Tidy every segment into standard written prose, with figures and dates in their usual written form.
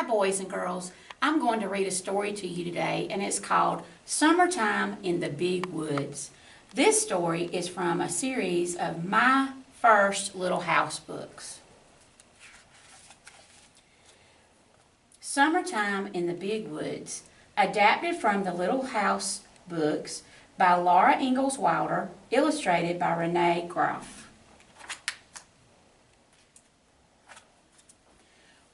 boys and girls. I'm going to read a story to you today, and it's called Summertime in the Big Woods. This story is from a series of My First Little House books. Summertime in the Big Woods, adapted from the Little House books by Laura Ingalls Wilder, illustrated by Renee Groff.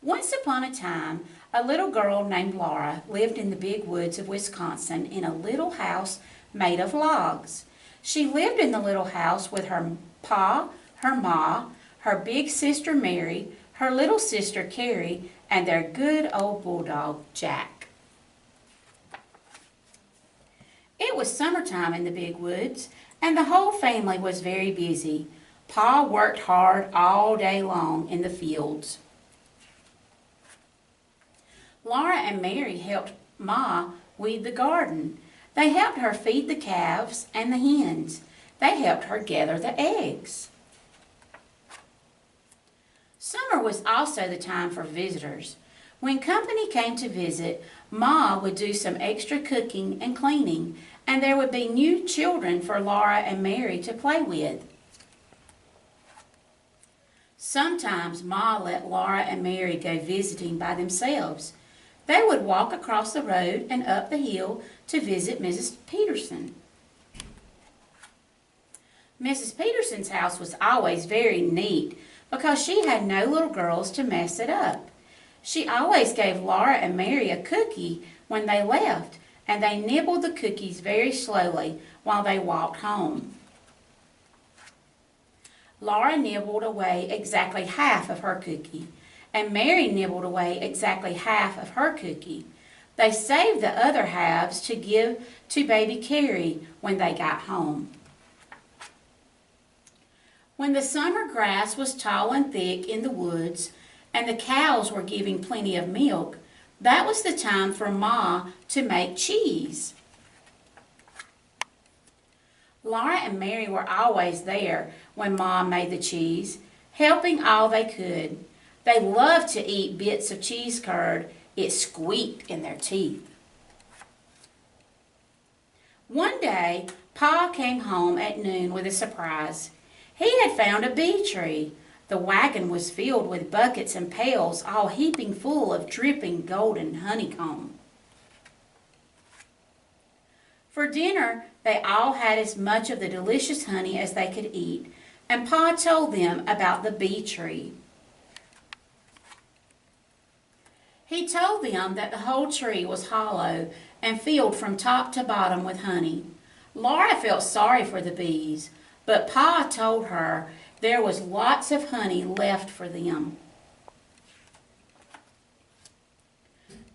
Once upon a time, a little girl named Laura lived in the big woods of Wisconsin in a little house made of logs. She lived in the little house with her pa, her ma, her big sister Mary, her little sister Carrie, and their good old bulldog, Jack. It was summertime in the big woods, and the whole family was very busy. Pa worked hard all day long in the fields. Laura and Mary helped Ma weed the garden. They helped her feed the calves and the hens. They helped her gather the eggs. Summer was also the time for visitors. When company came to visit, Ma would do some extra cooking and cleaning, and there would be new children for Laura and Mary to play with. Sometimes Ma let Laura and Mary go visiting by themselves. They would walk across the road and up the hill to visit Mrs. Peterson. Mrs. Peterson's house was always very neat because she had no little girls to mess it up. She always gave Laura and Mary a cookie when they left, and they nibbled the cookies very slowly while they walked home. Laura nibbled away exactly half of her cookie, and Mary nibbled away exactly half of her cookie. They saved the other halves to give to baby Carrie when they got home. When the summer grass was tall and thick in the woods, and the cows were giving plenty of milk, that was the time for Ma to make cheese. Laura and Mary were always there when Ma made the cheese, helping all they could. They loved to eat bits of cheese curd. It squeaked in their teeth. One day, Pa came home at noon with a surprise. He had found a bee tree. The wagon was filled with buckets and pails, all heaping full of dripping golden honeycomb. For dinner, they all had as much of the delicious honey as they could eat, and Pa told them about the bee tree. He told them that the whole tree was hollow and filled from top to bottom with honey. Laura felt sorry for the bees, but Pa told her there was lots of honey left for them.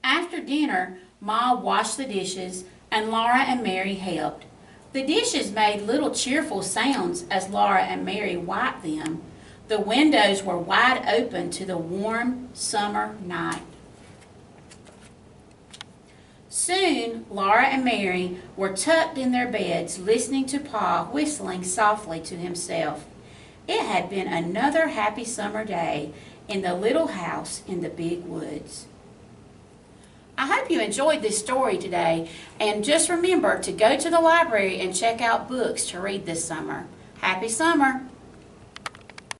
After dinner, Ma washed the dishes, and Laura and Mary helped. The dishes made little cheerful sounds as Laura and Mary wiped them. The windows were wide open to the warm summer night. Soon, Laura and Mary were tucked in their beds, listening to Pa whistling softly to himself. It had been another happy summer day in the little house in the big woods. I hope you enjoyed this story today, and just remember to go to the library and check out books to read this summer. Happy summer!